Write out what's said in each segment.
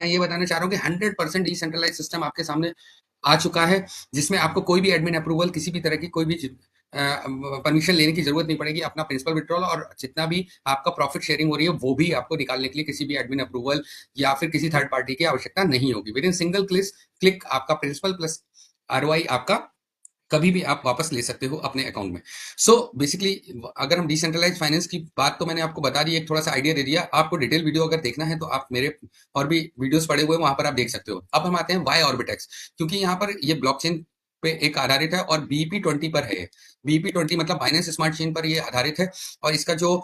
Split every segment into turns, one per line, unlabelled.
मैं ये बताना चाह रहा हूँ कि 100% डिसेंट्रलाइज सिस्टम आपके सामने आ चुका है, जिसमें आपको कोई भी एडमिन अप्रूवल, किसी भी तरह की कोई भी परमिशन लेने की जरूरत नहीं पड़ेगी। अपना प्रिंसिपल विड्रॉल और जितना भी आपका प्रॉफिट शेयरिंग हो रही है वो भी आपको निकालने के लिए किसी भी एडमिन अप्रूवल या फिर किसी थर्ड पार्टी की आवश्यकता नहीं होगी। विद इन सिंगल क्लिक आपका प्रिंसिपल प्लस आरओआई आपका कभी भी आप वापस ले सकते हो अपने अकाउंट में। सो बेसिकली अगर हम डिसेंट्रलाइज फाइनेंस की बात, तो मैंने आपको बता दी, एक थोड़ा सा आइडिया दे दिया। आपको डिटेल वीडियो अगर देखना है तो आप मेरे और भी वीडियोस पड़े हुए हैं, वहां पर आप देख सकते हो। अब हम आते हैं वाई ऑर्बिटेक्स, क्योंकि यहाँ पर ये ब्लॉकचेन पे एक आधारित है और बीपी20 पर है। बीपी20 मतलब बाइनेंस स्मार्ट चेन पर ये आधारित है और इसका जो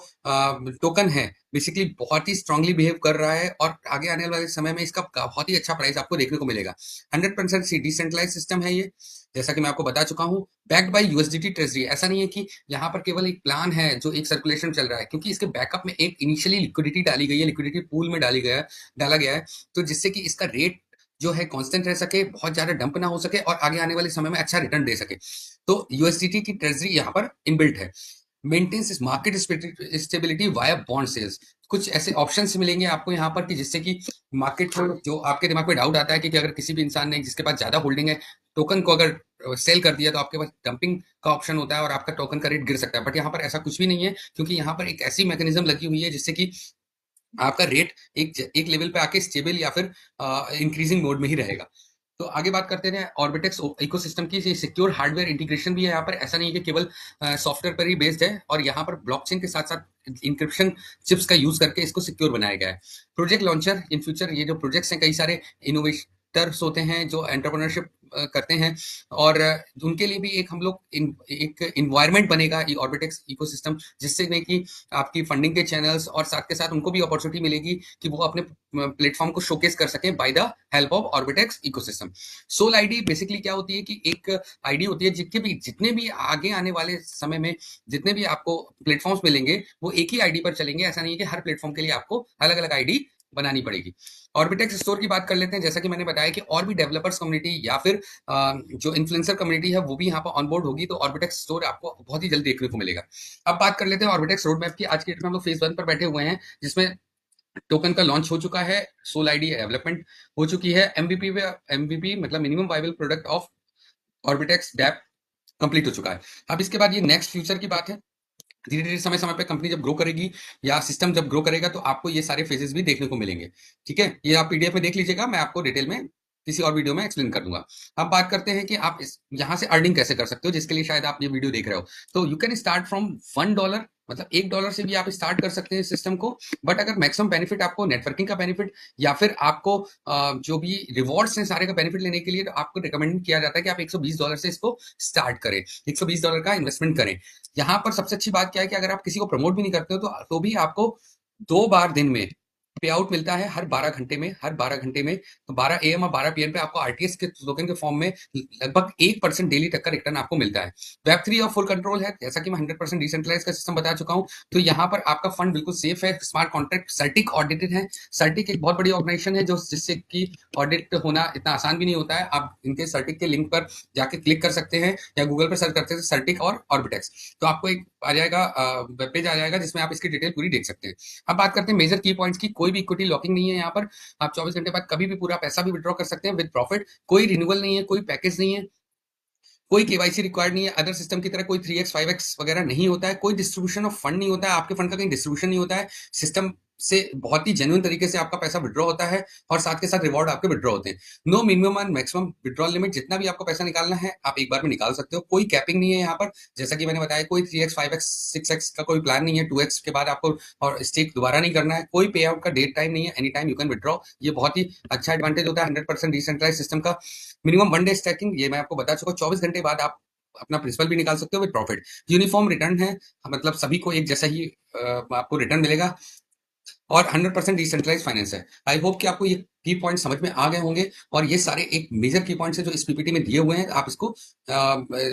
टोकन है बेसिकली बहुत ही स्ट्रांगली बिहेव कर रहा है और आगे आने वाले समय में इसका बहुत ही अच्छा प्राइस आपको देखने को मिलेगा। 100% डिसेंट्रलाइज सिस्टम है ये, जैसा कि मैं आपको बता चुका हूं, बैक्ड बाय यूएसडीटी ट्रेजरी। ऐसा नहीं है कि यहाँ पर केवल एक प्लान है जो एक सर्कुलेशन चल रहा है, क्योंकि इसके बैकअप में एक इनिशियली लिक्विडिटी डाली गई है, लिक्विडिटी पूल में डाला गया है, तो जिससे कि इसका रेट जो है कांस्टेंट रह सके, बहुत ज्यादा डंप ना हो सके और आगे आने वाले समय में अच्छा रिटर्न दे सके। तो यूएसडीटी की ट्रेजरी यहाँ पर इनबिल्ट है। Maintains market stability via bond sales. कुछ ऐसे ऑप्शंस मिलेंगे आपको यहाँ पर कि जिससे कि मार्केट को, जो आपके दिमाग में डाउट आता है कि अगर किसी भी इंसान ने जिसके पास ज्यादा होल्डिंग है टोकन को अगर सेल कर दिया तो आपके पास डंपिंग का ऑप्शन होता है और आपका टोकन का रेट गिर सकता है। बट यहाँ पर ऐसा कुछ भी नहीं है, क्योंकि यहाँ पर एक ऐसी मैकेनिज्म लगी हुई है जिससे कि आपका रेट एक लेवल पे आके स्टेबल या फिर इंक्रीजिंग मोड में ही रहेगा। तो आगे बात करते हैं ऑर्बिटेक्स इकोसिस्टम की। सिक्योर हार्डवेयर इंटीग्रेशन भी है यहाँ पर, ऐसा नहीं है कि केवल सॉफ्टवेयर पर ही बेस्ड है, और यहाँ पर ब्लॉकचेन के साथ साथ इंक्रिप्शन चिप्स का यूज करके इसको सिक्योर बनाया गया है। प्रोजेक्ट लॉन्चर इन फ्यूचर, ये जो प्रोजेक्ट्स हैं, कई सारे इनोवेटर्स होते हैं जो एंटरप्रेन्योरशिप करते हैं, और उनके लिए भी एक हम लोग एक इन्वायरमेंट बनेगा ऑर्बिटेक्स इकोसिस्टम, जिससे नहीं कि आपकी फंडिंग के चैनल्स और साथ के साथ उनको भी अपॉर्चुनिटी मिलेगी कि वो अपने प्लेटफॉर्म को शोकेस कर सकें by the help of Orbitex ecosystem. Soul ID basically क्या होती है कि एक आईडी होती है जितने भी आगे आने वाले समय में जितने भी आपको प्लेटफॉर्म्स मिलेंगे वो एक ही आईडी पर चलेंगे। ऐसा नहीं है कि हर प्लेटफॉर्म के लिए आपको अलग अलग आईडी बनानी पड़ेगी। ऑर्बिटेक्स स्टोर की बात कर लेते हैं। जैसा कि मैंने बताया कि और भी डेवलपर्स कम्युनिटी या फिर जो इन्फ्लुएंसर कम्युनिटी है वो भी यहाँ पर ऑनबोर्ड होगी, तो ऑर्बिटेक्स स्टोर आपको बहुत ही जल्द देखने को मिलेगा। अब बात कर लेते हैं ऑर्बिटेक्स रोड मैप की। आज के डेट में हम लोग फेज 1 पर बैठे हुए हैं, जिसमें टोकन का लॉन्च हो चुका है, सोल आईडी डेवलपमेंट हो चुकी है, एमवीपी मतलब minimum viable product of Orbitex dApp complete हो चुका है। अब इसके बाद ये नेक्स्ट फ्यूचर की बात है। धीरे धीरे समय समय पे कंपनी जब ग्रो करेगी या सिस्टम जब ग्रो करेगा तो आपको ये सारे फेजेस भी देखने को मिलेंगे। ठीक है, ये आप पीडीएफ में देख लीजिएगा, मैं आपको डिटेल में किसी और वीडियो में एक्सप्लेन कर दूंगा। अब बात करते हैं कि आप यहाँ से अर्निंग कैसे कर सकते हो, जिसके लिए शायद आप ये वीडियो देख रहे हो। तो यू कैन स्टार्ट फ्रॉम $1, मतलब $1 से भी आप स्टार्ट कर सकते हैं सिस्टम को। बट अगर मैक्सिमम बेनिफिट आपको नेटवर्किंग का बेनिफिट या फिर आपको जो भी रिवॉर्ड्स हैं सारे का बेनिफिट लेने के लिए, तो आपको रिकमेंड किया जाता है कि आप $120 से इसको स्टार्ट करें, $120 का इन्वेस्टमेंट करें। यहाँ पर सबसे अच्छी बात क्या है कि अगर आप किसी को प्रमोट भी नहीं करते हो तो भी आपको 2 बार दिन में पे आउट मिलता है, हर 12 घंटे में, तो 12 AM और 12 PM पे आपको आरटीएस के टोकन के फॉर्म में लगभग 1% डेली तक का रिटर्न आपको मिलता है। वेब3 और फुल कंट्रोल है, जैसा कि मैं 100% डिसेंट्रलाइज का सिस्टम बता चुका हूं। तो यहाँ पर आपका फंड बिल्कुल सेफ है, स्मार्ट कॉन्ट्रैक्ट सर्टिक ऑडिटेड है। सर्टिक एक बहुत बड़ी ऑर्गेनाइजेशन है जो जिससे कि ऑडिट होना इतना आसान भी नहीं होता है। आप इनके सर्टिक के लिंक पर जाके क्लिक कर सकते हैं या गूगल पर सर्च करते हैं सर्टिक और ऑर्बिटेक्स, तो आपको एक आ जाएगा वेब पेज आ जाएगा जिसमें आप इसकी डिटेल पूरी देख सकते हैं। अब बात करते हैं मेजर की पॉइंट्स की। कोई भी इक्विटी लॉकिंग नहीं है यहाँ पर, आप 24 घंटे बाद कभी भी पूरा पैसा भी विड्रॉ कर सकते हैं विद प्रॉफिट। कोई रिन्यूअल नहीं है, कोई पैकेज नहीं है, कोई केवाईसी रिक्वायर्ड नहीं है। अदर सिस्टम की तरह कोई 3x 5x वगैरह नहीं होता है, कोई डिस्ट्रीब्यूशन ऑफ फंड नहीं होता है, आपके फंड का कहीं डिस्ट्रीब्यूशन नहीं होता है। सिस्टम से बहुत ही जेन्युइन तरीके से आपका पैसा विड्रॉ होता है और साथ के साथ रिवॉर्ड आपके विड्रॉ होते हैं। No minimum and maximum withdrawal limit, जितना भी आपको पैसा निकालना है आप एक बार में निकाल सकते हो। कोई कैपिंग नहीं है यहाँ पर, जैसा कि मैंने बताया, कोई 3x 5x 6x का कोई प्लान नहीं है, 2x के बाद आपको और स्टेक दोबारा नहीं करना है। कोई पे आउट का डेट टाइम नहीं है, any time you can withdraw. ये बहुत ही अच्छा एडवांटेज होता है 100% डिसेंट्रलाइज सिस्टम का। मिनिमम 1 डे स्टैकिंग, ये मैं आपको बता चुका हूँ। 24 घंटे बाद आप अपना प्रिंसिपल भी निकाल सकते हो विद प्रॉफिट। यूनिफॉर्म रिटर्न है, मतलब सभी को एक जैसा ही आपको रिटर्न मिलेगा, और 100% डिसेंट्रलाइज फाइनेंस है। आई होप कि आपको ये की पॉइंट समझ में आ गए होंगे, और ये सारे एक मेजर की पॉइंट्स है जो इस पीपीटी में दिए हुए हैं, आप इसको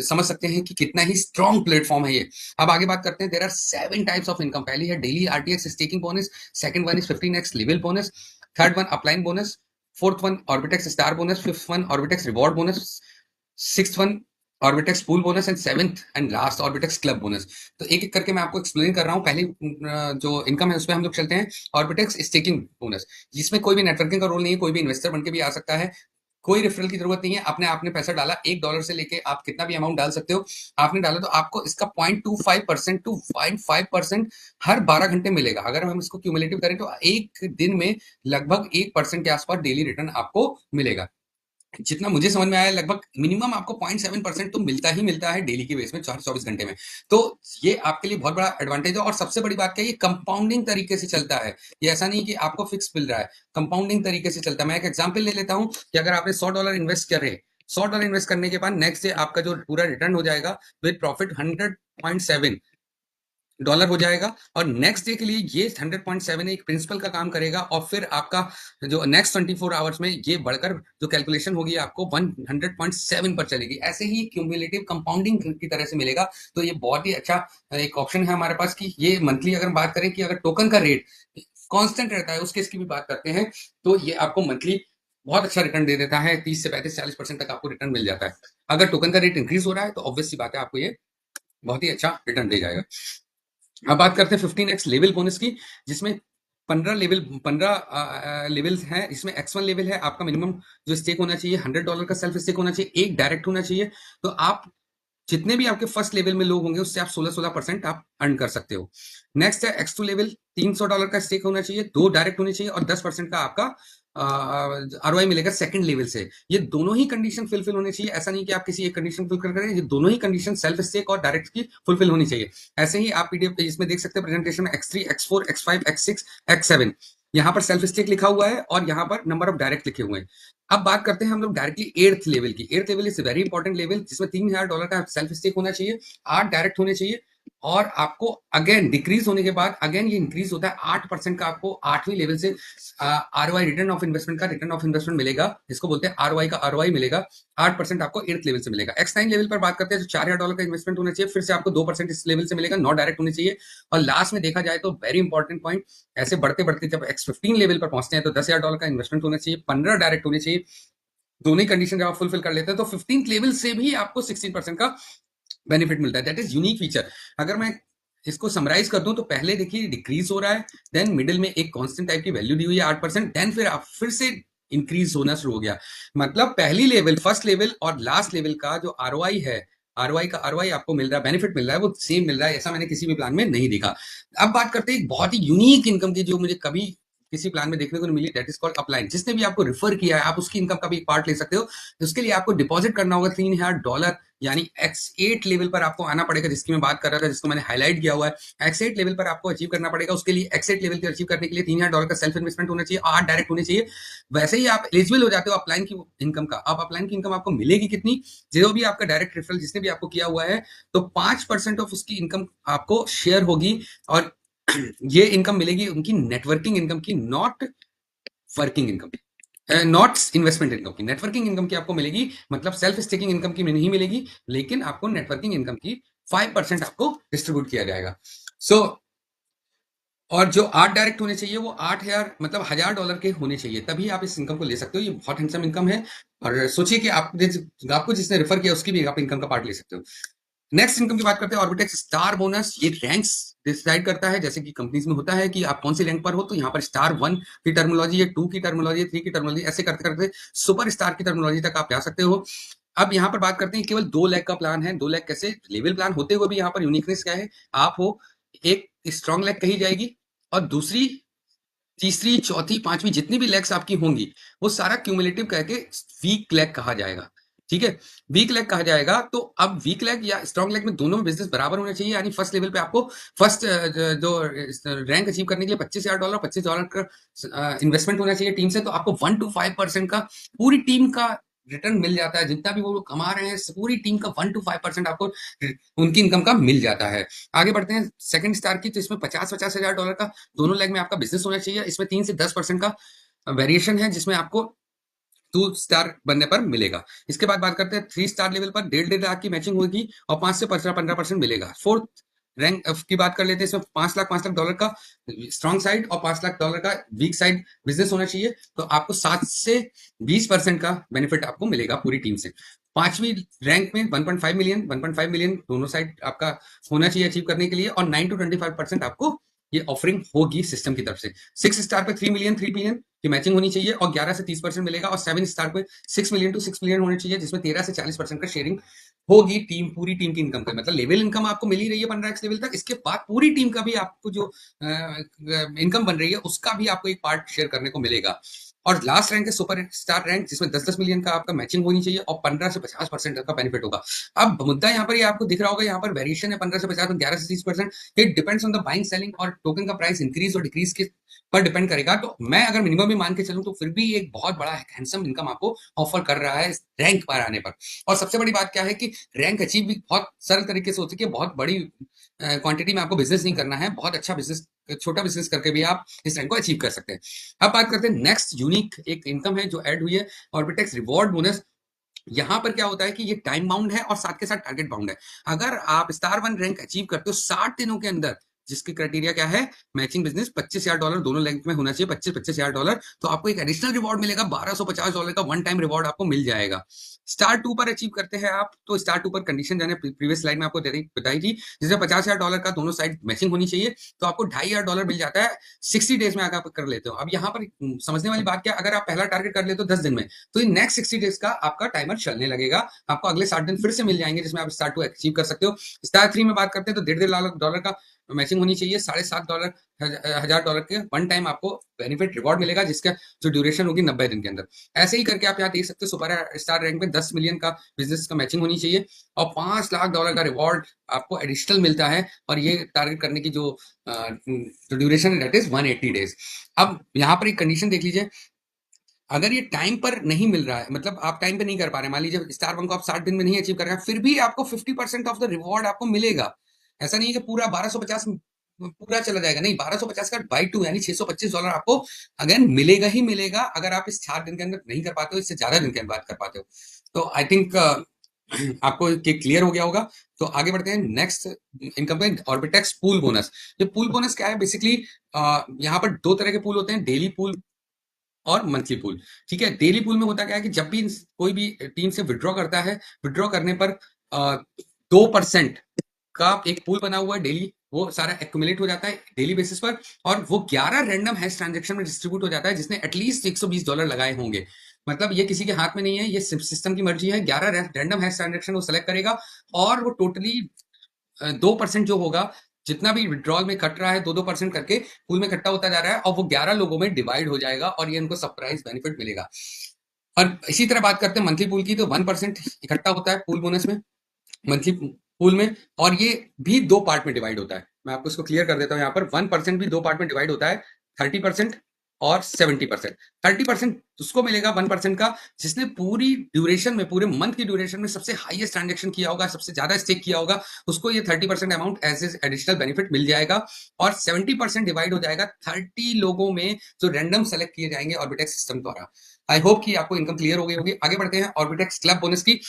समझ सकते हैं कि कितना ही स्ट्रॉन्ग प्लेटफॉर्म है ये। अब आगे बात करते हैं, there are 7 types of income. पहली है daily RTX staking bonus, second one is 15x level bonus, third one upline bonus, fourth one Orbitex star bonus, fifth one Orbitex reward bonus, sixth one Orbitex pool bonus and seventh and last Orbitex club bonus. तो एक एक करके मैं आपको explain कर रहा हूँ। पहली जो इनकम है उस पर हम लोग चलते हैं। ऑर्बिटेक्स स्टेकिंग बोनस, जिसमें कोई भी नेटवर्किंग का रोल नहीं है, कोई भी इन्वेस्टर बन के भी आ सकता है, कोई रेफरल की जरूरत नहीं है। आपने पैसा डाला $1 से लेके आप कितना भी अमाउंट डाल सकते हो। आपने डाला तो आपको इसका 0.25% टू 0.5% हर 12 घंटे मिलेगा। अगर हम इसको क्यूमुलेटिव करें तो एक दिन में लगभग 1% के आसपास डेली रिटर्न आपको मिलेगा। जितना मुझे समझ में आया, लगभग मिनिमम आपको 0.7% तो मिलता ही मिलता है डेली के बेस में 24 घंटे में। तो ये आपके लिए बहुत बड़ा एडवांटेज है। और सबसे बड़ी बात क्या है, ये कंपाउंडिंग तरीके से चलता है। ये ऐसा नहीं कि आपको फिक्स मिल रहा है, कंपाउंडिंग तरीके से चलता है। मैं एक एग्जाम्पल ले लेता हूँ कि अगर आपने $100 इन्वेस्ट करे, $100 इन्वेस्ट करने के बाद नेक्स्ट डे आपका जो पूरा रिटर्न हो जाएगा विद प्रॉफिट $100.7 हो जाएगा। और नेक्स्ट डे के लिए ये 100.7 एक प्रिंसिपल का काम करेगा। और फिर आपका जो नेक्स्ट 24 आवर्स में ये बढ़कर जो कैलकुलेशन होगी आपको 100.7 पर चलेगी। ऐसे ही क्यूमुलेटिव कंपाउंडिंग की तरह से मिलेगा। तो ये बहुत ही अच्छा एक ऑप्शन है हमारे पास कि ये मंथली अगर बात करें कि अगर टोकन का रेट कांस्टेंट रहता है, उस केस की भी बात करते हैं, तो ये आपको मंथली बहुत अच्छा रिटर्न दे देता है। 30 से 35-40% तक आपको रिटर्न मिल जाता है। अगर टोकन का रेट इंक्रीज हो रहा है तो ऑब्वियस सी बात है आपको ये बहुत ही अच्छा रिटर्न दे जाएगा। अब बात करते हैं 15x लेवल बोनस की, जिसमें 15 लेवल्स हैं। इसमें x1 लेवल है, आपका मिनिमम जो स्टेक होना चाहिए $100 का सेल्फ स्टेक होना चाहिए, एक डायरेक्ट होना चाहिए। तो आप जितने भी आपके फर्स्ट लेवल में लोग होंगे उससे आप 16% आप अर्न कर सकते हो। नेक्स्ट है X2 लेवल, $300 का स्टेक होना चाहिए, 2 डायरेक्ट होने चाहिए और 10% का आपका आरओआई मिलेगा सेकंड लेवल से। ये दोनों ही कंडीशन फुलफिल होने चाहिए। ऐसा नहीं कि आप किसी एक कंडीशन फुलफिल करें, ये दोनों ही कंडीशन सेल्फ स्टेक और डायरेक्ट की फुलफिल होनी चाहिए। ऐसे ही आप पीडीएफ इसमें देख सकते हैं प्रेजेंटेशन में X3, X4, X5, X6, X7 यहाँ पर सेल्फ स्टेक लिखा हुआ है और यहाँ पर नंबर ऑफ डायरेक्ट लिखे हुए हैं। अब बात करते हैं हम लोग डायरेक्टली एर्थ लेवल की। Earth level is very important level, जिसमें $3000 का सेल्फ स्टेक होना चाहिए, 8 डायरेक्ट होने चाहिए और आपको अगेन डिक्रीज होने के बाद अगेन ये इंक्रीज होता है 8% का आपको 8वीं लेवल से आरओआई रिटर्न ऑफ इन्वेस्टमेंट का रिटर्न ऑफ इन्वेस्टमेंट मिलेगा, जिसको बोलते हैं आरओआई का आरओआई मिलेगा। 8% आपको एर्थ लेवल से मिलेगा। X9 लेवल पर बात करते हैं तो $4000 का इन्वेस्टमेंट होना चाहिए, फिर से आपको 2% इस लेवल से मिलेगा, 9 डायरेक्ट होने चाहिए। और लास्ट में देखा जाए तो वेरी इंपॉर्टेंट पॉइंट, ऐसे बढ़ते बढ़ते जब X15 लेवल पर पहुंचते हैं तो $10,000 का इन्वेस्टमेंट होना चाहिए, 15 डायरेक्ट होने चाहिए। दोनों ही कंडीशन जब आप फुलफिल कर लेते हैं तो 15th लेवल से भी आपको 16% का बेनिफिट मिलता है। That is unique feature. अगर मैं इसको समराइज कर दूं तो पहले देखिए डिक्रीज हो रहा है, देन मिडिल में एक कांस्टेंट टाइप की वैल्यू दी हुई है 8%, देन फिर से इंक्रीज होना शुरू हो गया। मतलब पहली लेवल, फर्स्ट लेवल और लास्ट लेवल का जो आरओआई है, आरओआई का आरओआई आपको मिल रहा है, बेनिफिट मिल रहा है, वो सेम मिल रहा है। ऐसा मैंने किसी भी प्लान में नहीं देखा। अब बात करते हैं एक बहुत ही यूनिक इनकम की जो मुझे कभी किसी प्लान में देखने को नहीं मिली, दैट इज कॉल्ड अपलाइन। जिसने भी आपको रिफर किया है आप उसकी इनकम का भी पार्ट ले सकते हो। उसके लिए आपको डिपॉजिट करना होगा $3000, यानी X8 लेवल पर आपको आना पड़ेगा, जिसकी मैं बात कर रहा था, जिसको मैंने हाईलाइट किया हुआ है। X8 लेवल पर आपको अचीव करना पड़ेगा। उसके लिए X8 लेवल को अचीव करने के लिए $3000 का सेल्फ इन्वेस्टमेंट होना चाहिए, 8 डायरेक्ट होने चाहिए। वैसे ही आप एलिजिबल हो जाते हो अपलाइन की इनकम का। अब अपलाइन की इनकम आपको मिलेगी कितनी, जो भी आपका डायरेक्ट रेफरल जिसने भी आपको किया हुआ है, तो 5% ऑफ उसकी इनकम आपको शेयर होगी। और ये इनकम मिलेगी उनकी नेटवर्किंग इनकम की, not working income, not investment income की। नेटवर्किंग इनकम की आपको मिलेगी, मतलब सेल्फ स्टेकिंग इनकम की नहीं मिलेगी, लेकिन आपको नेटवर्किंग इनकम की 5% आपको डिस्ट्रीब्यूट किया जाएगा। सो और जो 8 डायरेक्ट होने चाहिए वो 8000 मतलब $1000 के होने चाहिए, तभी आप इस इनकम को ले सकते हो। ये बहुत हैंडसम इनकम है। और सोचिए कि आपको जिसने रेफर किया उसकी भी आप इनकम का पार्ट ले सकते हो। नेक्स्ट इनकम की बात करते हैं, ऑर्बिटेक्स स्टार बोनस। ये रैंक्स डिसाइड करता है, जैसे कि कंपनीज में होता है कि आप कौन सी रैंक पर हो। तो यहाँ पर स्टार 1 की टर्मिनोलॉजी है, 2 की टर्मिनोलॉजी है, 3 की टर्मिनोलॉजी, ऐसे करते करते सुपर स्टार की टर्मिनोलॉजी तक आप जा सकते हो। अब यहाँ पर बात करते हैं केवल 2 लाख का प्लान है। 2 लाख कैसे लेवल प्लान होते हुए भी यहाँ पर यूनिकनेस क्या है, आप हो एक स्ट्रॉन्ग लैग कही जाएगी और दूसरी, तीसरी, चौथी, पांचवी जितनी भी लेग्स आपकी होंगी वो सारा क्यूमुलेटिव करके वीक लेग कहा जाएगा। ठीक है, वीक लेग कहा जाएगा। तो अब वीक लेग या स्ट्रॉन्ग लेग में दोनों में बिजनेस बराबर होना चाहिए। यानी फर्स्ट लेवल पे आपको फर्स्ट जो रैंक अचीव करने के लिए $25,000 $25 का इन्वेस्टमेंट होना चाहिए टीम से। तो आपको 1 to 5% का पूरी टीम का रिटर्न मिल जाता है। जितना भी वो लोग कमा रहे हैं पूरी टीम का 1 to 5% आपको उनकी इनकम का मिल जाता है। आगे बढ़ते हैं सेकंड स्टार की। तो इसमें $50,000 का दोनों लेग में आपका बिजनेस होना चाहिए। इसमें 3 से 10% का वेरिएशन है, जिसमें आपको 2 स्टार बनने पर मिलेगा। इसके बाद बात करते हैं 3 स्टार लेवल पर 1.5 लाख की मैचिंग होगी और 5 से 15% मिलेगा। फोर्थ रैंक की बात कर लेते हैं, इसमें $5 लाख का स्ट्रॉन्ग साइड और $5 लाख का वीक साइड बिजनेस होना चाहिए। तो आपको 7 से 20% का बेनिफिट आपको मिलेगा पूरी टीम से। 5वीं रैंक में 1.5 मिलियन दोनों साइड आपका होना चाहिए अचीव करने के लिए, और 9 to 25% आपको ये ऑफरिंग होगी सिस्टम की तरफ से। 6 स्टार पे 3 मिलियन की मैचिंग होनी चाहिए, और 11 से 30% मिलेगा, और 7 स्टार पे 6 मिलियन to 6 मिलियन होने चाहिए, जिसमें 13 से 40% का शेयरिंग होगी पूरी टीम की इनकम का। मतलब लेवल इनकम आपको मिल ही रही है 15x लेवल तक, इसके बाद पूरी टीम का भी आपको जो इनकम बन रही है उसका भी आपको एक पार्ट शेयर करने को मिलेगा। और लास्ट रैंक है सुपर स्टार रैंक, जिसमें 10-10 मिलियन का आपका मैचिंग होनी चाहिए, और 15 से 50% का बेनिफिट होगा। अब मुद्दा यहाँ पर ये आपको दिख रहा होगा, यहाँ पर वेरिएशन है 15 से 50 और 11 से 30%। It depends on the buying selling, और टोकन का प्राइस इंक्रीज और डिक्रीज के पर डिपेंड करेगा। तो मैं अगर मिनिमम भी मान के चलूं तो फिर भी एक बहुत बड़ा हैंडसम इनकम आपको ऑफर कर रहा है रैंक पर आने पर। और सबसे बड़ी बात क्या है कि रैंक अचीव भी बहुत सरल तरीके से हो सके, बहुत बड़ी क्वांटिटी में आपको बिजनेस नहीं करना है, बहुत अच्छा बिजनेस, छोटा बिजनेस करके भी आप इस रैंक को अचीव कर सकते हैं। अब बात करते हैं नेक्स्ट यूनिक एक इनकम है जो ऐड हुई है, ऑर्बिटेक्स रिवॉर्ड बोनस। यहाँ पर क्या होता है कि ये टाइम बाउंड है और साथ के साथ टारगेट बाउंड है। अगर आप स्टार 1 रैंक अचीव करते हो 60 दिनों के अंदर, जिसकी क्राइटेरिया क्या है, मैचिंग बिजनेस $25,000 दोनों रैंक में होना चाहिए, $25,000, तो आपको एक एडिशनल रिवॉर्ड मिलेगा, $1250 का वन टाइम रिवॉर्ड आपको मिल जाएगा। स्टार 2 पर अचीव करते हैं आप, तो स्टार 2 पर कंडीशन जाने प्रीवियस स्लाइड में आपको बताई थी, जिसमें $50,000 का दोनों साइड मैचिंग होनी चाहिए, तो आपको $2,500 मिल जाता है 60 डेज में आकर आप कर लेते हो। अब यहाँ पर समझने वाली बात क्या, अगर आप पहला टारगेट कर लेते हो 10 दिन में, तो ये नेक्स्ट 60 डेज का आपका टाइमर चलने लगेगा, आपको अगले 60 दिन फिर से मिल जाएंगे, जिसमें आप स्टार 2 अचीव कर सकते हो। स्टार 3 में बात करते हैं तो $1.5 का मैचिंग होनी चाहिए, $7,500 के वन टाइम आपको बेनिफिट रिवॉर्ड मिलेगा, जिसका जो ड्यूरेशन होगी 90 दिन के अंदर। ऐसे ही करके आप यहाँ देख सकते हो, सुपर स्टार रैंक में 10 मिलियन का बिजनेस का मैचिंग होनी चाहिए, और $5 लाख का रिवॉर्ड आपको एडिशनल मिलता है, और ये टारगेट करने की जो ड्यूरेशन है दैट इज 180 डेज। अब यहाँ पर एक कंडीशन देख लीजिए, अगर ये टाइम पर नहीं मिल रहा है, मतलब आप टाइम पे नहीं कर पा रहे, मान लीजिए स्टार 1 को आप 60 दिन में नहीं अचीव कर रहे हैं, फिर भी आपको 50% ऑफ द रिवॉर्ड आपको मिलेगा। ऐसा नहीं है कि पूरा 1250 पूरा चला जाएगा, नहीं, 1250 का बाई 2 यानी $625 आपको अगेन मिलेगा ही मिलेगा, अगर आप इस 4 दिन के अंदर नहीं कर पाते हो, इससे ज्यादा दिन के अंदर बात कर पाते हो। तो आई थिंक आपको ये क्लियर हो गया होगा। तो आगे बढ़ते हैं नेक्स्ट इनकम पे, ऑर्बिटेक्स पूल बोनस। ये पूल बोनस क्या है, बेसिकली यहाँ पर दो तरह के पूल होते हैं, डेली पूल और मंथली पूल। ठीक है, डेली पूल में होता क्या है कि जब भी कोई भी टीम से विड्रॉ करता है, विड्रॉ करने पर 2% का एक पूल बना हुआ है डेली, वो सारा एक्यूमुलेट हो जाता है डेली बेसिस पर, और वो 11 रैंडम हैश ट्रांजैक्शन में डिस्ट्रीब्यूट हो जाता है, जिसने एटलीस्ट $120 लगाए होंगे। मतलब ये किसी के हाथ में नहीं है, ये सिस्टम की मर्जी है। 11 रैंडम हैश ट्रांजैक्शन वो सेलेक्ट करेगा, और वो टोटली 2% जो होगा, जितना भी विड्रॉल में कट रहा है 2-2% करके पूल में इकट्ठा होता जा रहा है, और वो 11 लोगों में डिवाइड हो जाएगा, और ये उनको सरप्राइज बेनिफिट मिलेगा। और इसी तरह बात करते हैं मंथली पूल की, तो 1% इकट्ठा होता है पूल बोनस में, मंथली पूल में, और ये भी 2 पार्ट में डिवाइड होता है। मैं आपको इसको क्लियर कर देता हूं, यहाँ पर 1% भी 2 पार्ट में डिवाइड होता है, 30% और 70%। 30% उसको मिलेगा 1% का, जिसने पूरी ड्यूरेशन में, पूरे मंथ की ड्यूरेशन में सबसे हाईएस्ट ट्रांजेक्शन किया होगा, सबसे ज्यादा स्टेक किया होगा, उसको ये 30% अमाउंट एज एडिशनल बेनिफिट मिल जाएगा। और 70% डिवाइड हो जाएगा 30 लोगों में, जो रैंडम सेलेक्ट किए जाएंगे ऑर्बिटेक्स सिस्टम द्वारा। आई होप कि आपको इनकम क्लियर हो गई होगी। आगे बढ़ते हैं ऑर्बिटेक्स क्लब बोनस की,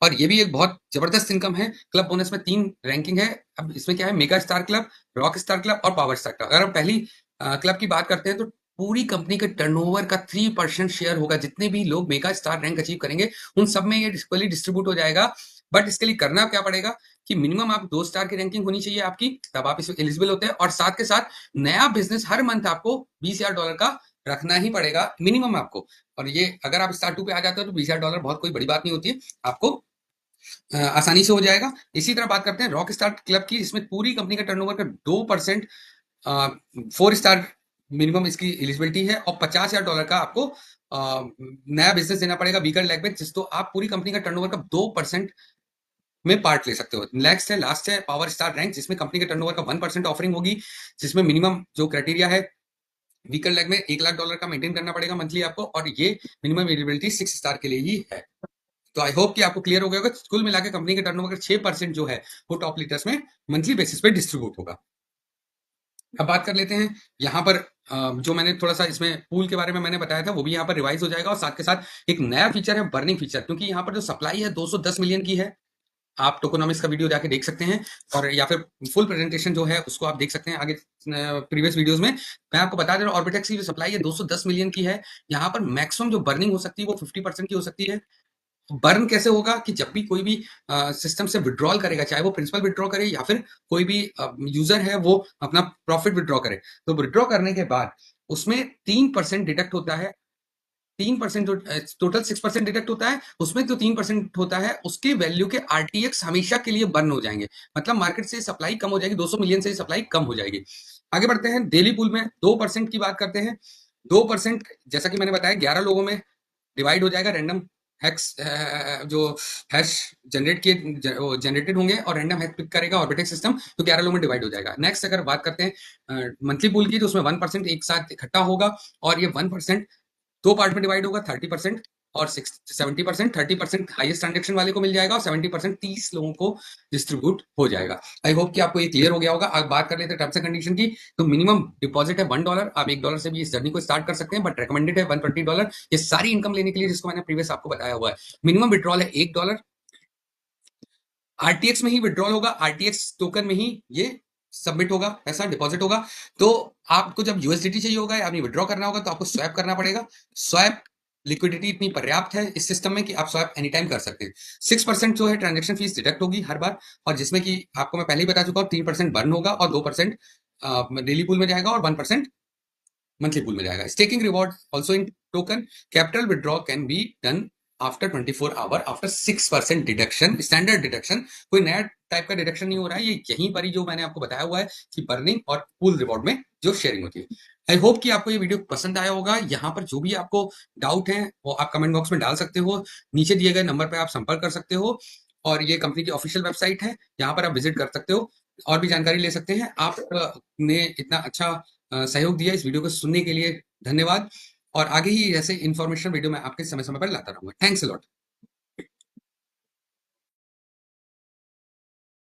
और ये भी एक बहुत जबरदस्त इनकम है। क्लब बोनस में 3 रैंकिंग है। अब इसमें क्या है, mega star club, rock star club और पावर स्टार क्लब। अगर हम पहली क्लब की बात करते हैं, तो पूरी कंपनी के टर्नओवर का 3% शेयर होगा। जितने भी लोग मेगा स्टार रैंक अचीव करेंगे, उन सब में ये इक्वली डिस्ट्रीब्यूट हो जाएगा। बट इसके लिए करना क्या पड़ेगा कि मिनिमम आप 2 स्टार की रैंकिंग होनी चाहिए आपकी, तब आप इसमें एलिजिबल होते हैं। और साथ के साथ नया बिजनेस हर मंथ आपको $20,000 का रखना ही पड़ेगा मिनिमम आपको। और ये अगर आप स्टार 2 पे आ जाते हो तो $20,000 बहुत कोई बड़ी बात नहीं होती है, आपको आसानी से हो जाएगा। इसी तरह बात करते हैं रॉक स्टार क्लब की, इसमें पूरी कंपनी का टर्नओवर का 2% 4 स्टार मिनिमम इसकी एलिजिबिलिटी है, और $50,000 का आपको नया बिजनेस देना पड़ेगा वीकर लेग में, जिस तो आप पूरी कंपनी का टर्नओवर का 2% में पार्ट ले सकते हो। नेक्स्ट है, लास्ट है पावर स्टार रैंक, जिसमें कंपनी के टर्नओवर का 1% ऑफरिंग होगी, जिसमें मिनिमम जो क्राइटेरिया है वीकर लेग में $1,00,000 का मेंटेन करना पड़ेगा मंथली आपको, और ये मिनिमम एलिजिबिलिटी 6 स्टार के लिए ही है। तो आई होप कि आपको क्लियर हो गया होगा। कुल मिला के कंपनी के टर्नओवर का 6% जो है वो टॉप लीडर्स में मंथली बेसिस पे डिस्ट्रीब्यूट होगा। अब बात कर लेते हैं यहाँ पर जो मैंने थोड़ा सा इसमें पूल के बारे में मैंने बताया था, वो भी यहाँ पर रिवाइज हो जाएगा। और साथ के साथ एक नया फीचर है बर्निंग फीचर, क्योंकि यहाँ पर जो सप्लाई है 210 मिलियन की है। आप टोकोनॉमिक्स का वीडियो जाके देख सकते हैं, और या फिर फुल प्रेजेंटेशन जो है उसको आप देख सकते हैं आगे प्रीवियस वीडियोस में। मैं आपको बता दे रहा हूँ, ऑर्बिटेक्स की जो सप्लाई है 210 मिलियन की है। यहाँ पर मैक्सिमम जो बर्निंग हो सकती है वो 50% की हो सकती है, बर्न कैसे होगा कि जब भी कोई भी सिस्टम से विड्रॉल करेगा, चाहे वो प्रिंसिपल विड्रॉ करे या फिर कोई भी यूजर है वो अपना प्रॉफिट विड्रॉ करे, तो विड्रॉ करने के बाद उसमें 3% डिडक्ट होता है। 3% टोटल 6% डिडक्ट होता है, उसमें जो 3% होता है उसके वैल्यू के आरटीएक्स हमेशा के लिए बर्न हो जाएंगे, मतलब मार्केट से सप्लाई कम हो जाएगी, 200 मिलियन से सप्लाई कम हो जाएगी। आगे बढ़ते हैं, डेली पूल में 2% की बात करते हैं। 2% जैसा कि मैंने बताया 11 लोगों में डिवाइड हो जाएगा, रैंडम हैक्स जो हैश जनरेटेड होंगे और रैंडम हैक पिक करेगा ऑर्बिटेक्स सिस्टम, तो 11 लोगों में डिवाइड हो जाएगा। नेक्स्ट अगर बात करते हैं मंथली पूल की, तो उसमें 1% एक साथ इकट्ठा होगा और ये 1% दो पार्ट में डिवाइड होगा, 30% और 70%। 30% हाईएस्ट ट्रांजेक्शन वाले को मिल जाएगा और 70% 30 लोगों को डिस्ट्रीब्यूट हो जाएगा। आई होप कि आपको ये क्लियर हो गया होगा। अब बात कर लेते हैं टर्म्स एंड कंडीशन की। तो मिनिमम डिपॉजिट है $1, आप $1 से भी इस जर्नी को स्टार्ट कर सकते हैं, बट रिकमेंडेड है $120। ये सारी इनकम लेने के लिए जिसको मैंने प्रीवियस आपको बताया हुआ है। मिनिमम विड्रॉल है $1, आरटीएक्स में ही विड्रॉल होगा, आरटीएक्स टोकन में ही ये सबमिट होगा, पैसा डिपॉजिट होगा। तो आपको जब यूएसडीटी चाहिए होगा या आपने विड्रॉ करना होगा तो आपको स्वैप करना पड़ेगा। स्वैप लिक्विडिटी इतनी पर्याप्त है इस सिस्टम में कि आप स्वैप एनी टाइम कर सकते हैं। 6% जो है ट्रांजेक्शन फीस डिडक्ट होगी हर बार, और जिसमें कि आपको मैं पहले ही बता चुका हूँ 3% बर्न होगा और 2% डेली पूल में जाएगा और 1% मंथली पूल में जाएगा। Staking reward also in token. Capital withdraw can be done after 24 hour after 6% deduction, standard deduction. कोई नया टाइप का डिडक्शन नहीं हो रहा है, ये यहीं पर ही जो मैंने आपको बताया हुआ है कि बर्निंग और पूल रिवॉर्ड में जो शेयरिंग होती है। आई होप कि आपको ये वीडियो पसंद आया होगा। यहाँ पर जो भी आपको डाउट है वो आप कमेंट बॉक्स में डाल सकते हो, नीचे दिए गए नंबर पर आप संपर्क कर सकते हो, और ये कंपनी की ऑफिशियल वेबसाइट है, यहाँ पर आप विजिट कर सकते हो और भी जानकारी ले सकते हैं। आपने इतना अच्छा सहयोग दिया इस वीडियो को सुनने के लिए, धन्यवाद। और आगे ही ऐसे इन्फॉर्मेशन वीडियो मैं आपके समय समय पर लाता रहूंगा। Thanks a lot.